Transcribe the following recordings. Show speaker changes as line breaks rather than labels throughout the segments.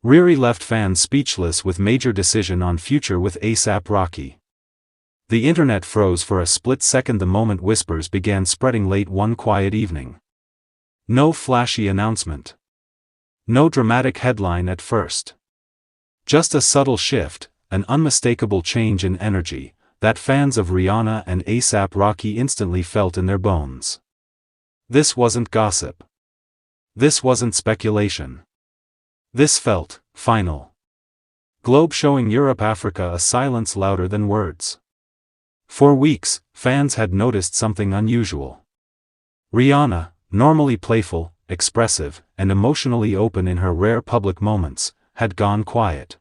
RiRi left fans speechless with major decision on future with A$AP Rocky. The internet froze for a split second the moment whispers began spreading late one quiet evening. No flashy announcement. No dramatic headline at first. Just a subtle shift, an unmistakable change in energy, that fans of Rihanna and A$AP Rocky instantly felt in their bones. This wasn't gossip. This wasn't speculation. This felt final. Globe showing Europe-Africa a silence louder than words. For weeks, fans had noticed something unusual. Rihanna, normally playful, expressive, and emotionally open in her rare public moments, had gone quiet.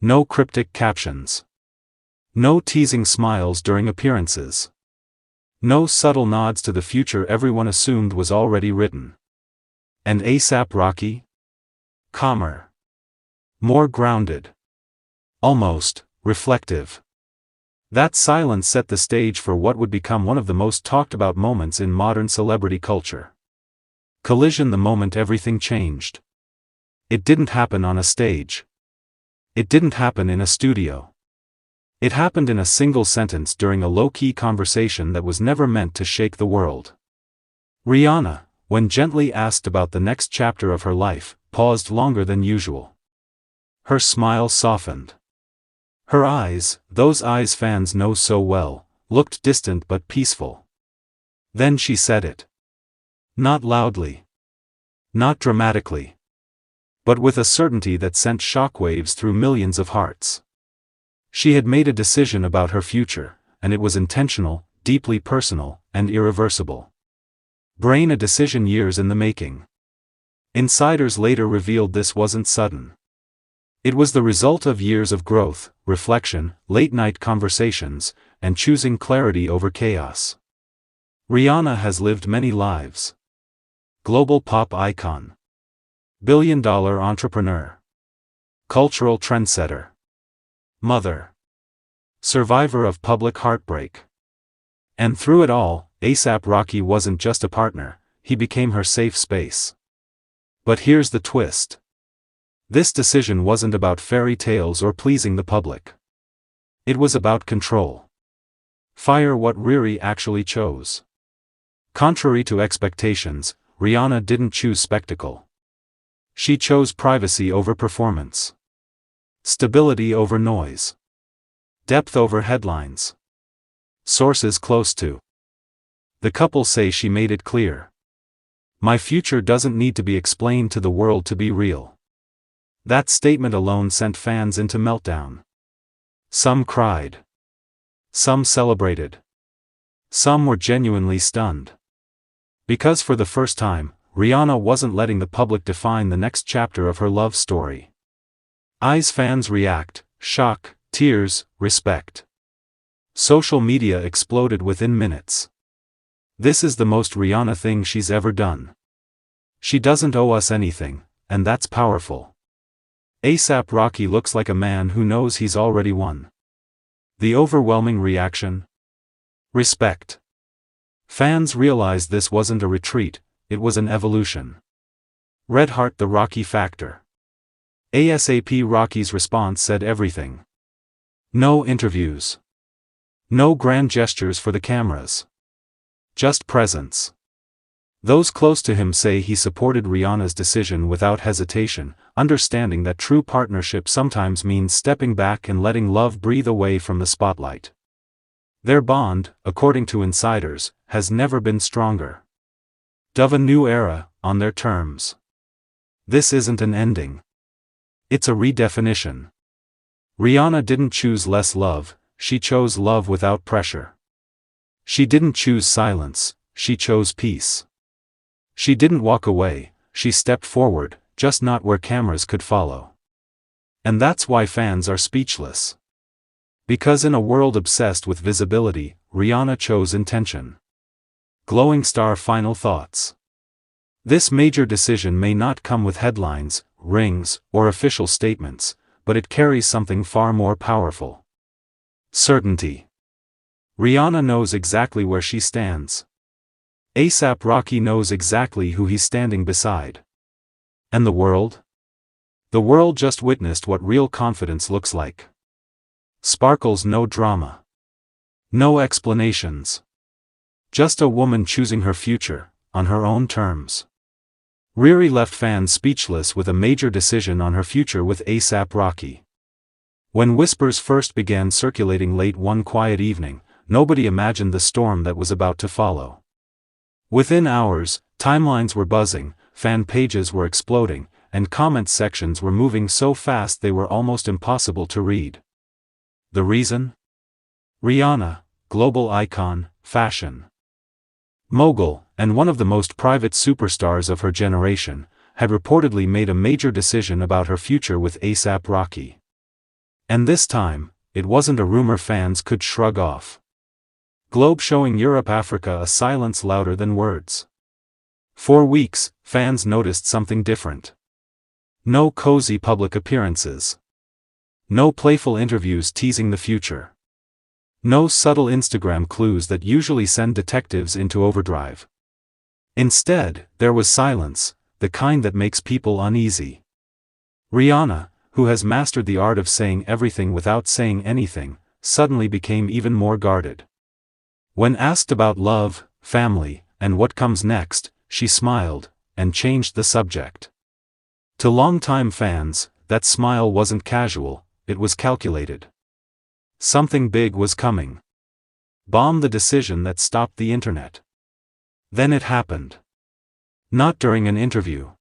No cryptic captions. No teasing smiles during appearances. No subtle nods to the future everyone assumed was already written. And A$AP Rocky? Calmer. More grounded. Almost reflective. That silence set the stage for what would become one of the most talked about moments in modern celebrity culture. Collision the moment everything changed. It didn't happen on a stage. It didn't happen in a studio. It happened in a single sentence during a low-key conversation that was never meant to shake the world. Rihanna, when gently asked about the next chapter of her life, paused longer than usual. Her smile softened. Her eyes, those eyes fans know so well, looked distant but peaceful. Then she said it. Not loudly. Not dramatically. But with a certainty that sent shockwaves through millions of hearts. She had made a decision about her future, and it was intentional, deeply personal, and irreversible. Brain a decision years in the making. Insiders later revealed this wasn't sudden. It was the result of years of growth, reflection, late-night conversations, and choosing clarity over chaos. Rihanna has lived many lives. Global pop icon. Billion-dollar entrepreneur. Cultural trendsetter. Mother. Survivor of public heartbreak. And through it all, A$AP Rocky wasn't just a partner, he became her safe space. But here's the twist. This decision wasn't about fairy tales or pleasing the public. It was about control. Fire what RiRi actually chose. Contrary to expectations, Rihanna didn't choose spectacle. She chose privacy over performance. Stability over noise. Depth over headlines. Sources close to the couple say she made it clear. My future doesn't need to be explained to the world to be real. That statement alone sent fans into meltdown. Some cried. Some celebrated. Some were genuinely stunned. Because for the first time, Rihanna wasn't letting the public define the next chapter of her love story. Eyes fans react, shock, tears, respect. Social media exploded within minutes. This is the most Rihanna thing she's ever done. She doesn't owe us anything, and that's powerful. A$AP Rocky looks like a man who knows he's already won. The overwhelming reaction? Respect. Fans realized this wasn't a retreat, it was an evolution. Red Heart the Rocky factor. A$AP Rocky's response said everything. No interviews. No grand gestures for the cameras. Just presence. Those close to him say he supported Rihanna's decision without hesitation, understanding that true partnership sometimes means stepping back and letting love breathe away from the spotlight. Their bond, according to insiders, has never been stronger. Of a new era, on their terms. This isn't an ending. It's a redefinition. Rihanna didn't choose less love, she chose love without pressure. She didn't choose silence, she chose peace. She didn't walk away, she stepped forward, just not where cameras could follow. And that's why fans are speechless. Because in a world obsessed with visibility, Rihanna chose intention. Glowing star final thoughts. This major decision may not come with headlines, rings, or official statements, but it carries something far more powerful. Certainty. Rihanna knows exactly where she stands. A$AP Rocky knows exactly who he's standing beside. And the world? The world just witnessed what real confidence looks like. Sparkles, no drama. No explanations. Just a woman choosing her future, on her own terms. RiRi left fans speechless with a major decision on her future with ASAP Rocky. When whispers first began circulating late one quiet evening, nobody imagined the storm that was about to follow. Within hours, timelines were buzzing, fan pages were exploding, and comment sections were moving so fast they were almost impossible to read. The reason? Rihanna, global icon, fashion mogul, and one of the most private superstars of her generation, had reportedly made a major decision about her future with ASAP Rocky. And this time, it wasn't a rumor fans could shrug off. Globe showing Europe, Africa a silence louder than words. For weeks, fans noticed something different. No cozy public appearances. No playful interviews teasing the future. No subtle Instagram clues that usually send detectives into overdrive. Instead, there was silence, the kind that makes people uneasy. Rihanna, who has mastered the art of saying everything without saying anything, suddenly became even more guarded. When asked about love, family, and what comes next, she smiled, and changed the subject. To longtime fans, that smile wasn't casual, it was calculated. Something big was coming. Bomb, the decision that stopped the internet. Then it happened. Not during an interview.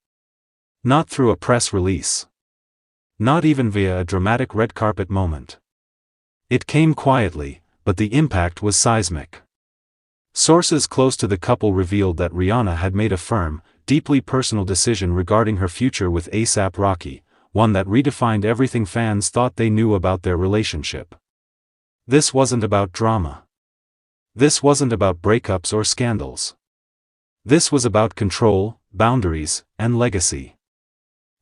Not through a press release. Not even via a dramatic red carpet moment. It came quietly, but the impact was seismic. Sources close to the couple revealed that Rihanna had made a firm, deeply personal decision regarding her future with ASAP Rocky, one that redefined everything fans thought they knew about their relationship. This wasn't about drama. This wasn't about breakups or scandals. This was about control, boundaries, and legacy.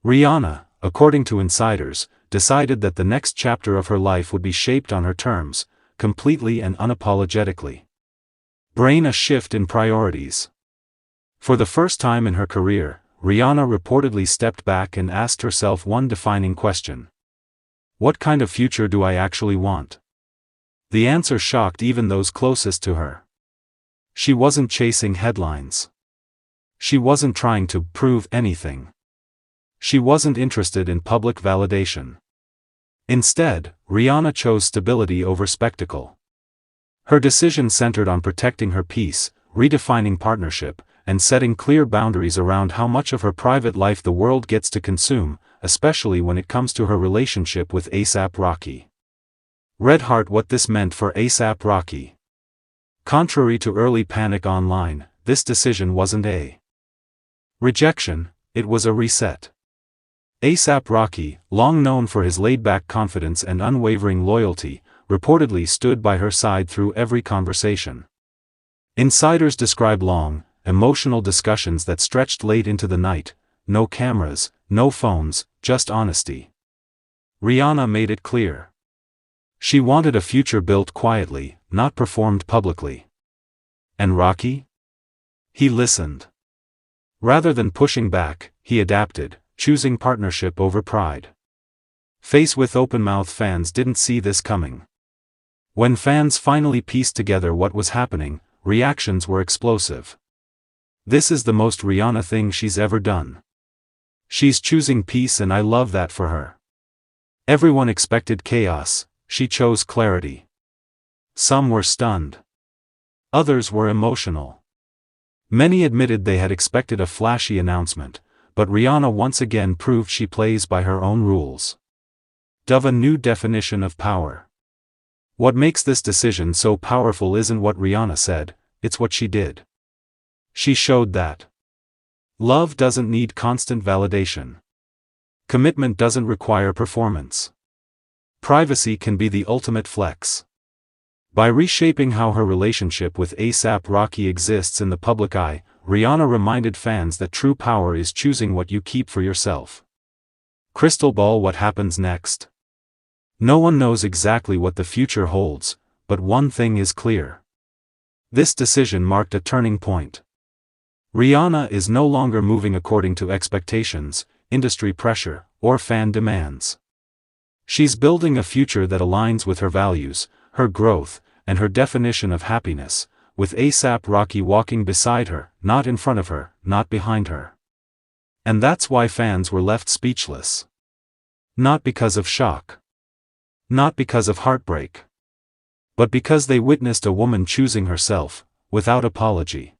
Rihanna, according to insiders, decided that the next chapter of her life would be shaped on her terms, completely and unapologetically. A shift in priorities. For the first time in her career, Rihanna reportedly stepped back and asked herself one defining question. What kind of future do I actually want? The answer shocked even those closest to her. She wasn't chasing headlines. She wasn't trying to prove anything. She wasn't interested in public validation. Instead, Rihanna chose stability over spectacle. Her decision centered on protecting her peace, redefining partnership, and setting clear boundaries around how much of her private life the world gets to consume, especially when it comes to her relationship with ASAP Rocky. Red Heart, what this meant for ASAP Rocky. Contrary to early panic online, this decision wasn't a rejection, it was a reset. ASAP Rocky, long known for his laid-back confidence and unwavering loyalty, reportedly stood by her side through every conversation. Insiders describe long, emotional discussions that stretched late into the night, no cameras, no phones, just honesty. Rihanna made it clear. She wanted a future built quietly, not performed publicly. And Rocky? He listened. Rather than pushing back, he adapted, choosing partnership over pride. Faced with open-mouthed fans didn't see this coming. When fans finally pieced together what was happening, reactions were explosive. This is the most Rihanna thing she's ever done. She's choosing peace and I love that for her. Everyone expected chaos, she chose clarity. Some were stunned. Others were emotional. Many admitted they had expected a flashy announcement, but Rihanna once again proved she plays by her own rules. A new definition of power. What makes this decision so powerful isn't what Rihanna said, it's what she did. She showed that love doesn't need constant validation. Commitment doesn't require performance. Privacy can be the ultimate flex. By reshaping how her relationship with ASAP Rocky exists in the public eye, Rihanna reminded fans that true power is choosing what you keep for yourself. Crystal ball, what happens next? No one knows exactly what the future holds, but one thing is clear. This decision marked a turning point. Rihanna is no longer moving according to expectations, industry pressure, or fan demands. She's building a future that aligns with her values, her growth, and her definition of happiness, with A$AP Rocky walking beside her, not in front of her, not behind her. And that's why fans were left speechless. Not because of shock. Not because of heartbreak. But because they witnessed a woman choosing herself, without apology.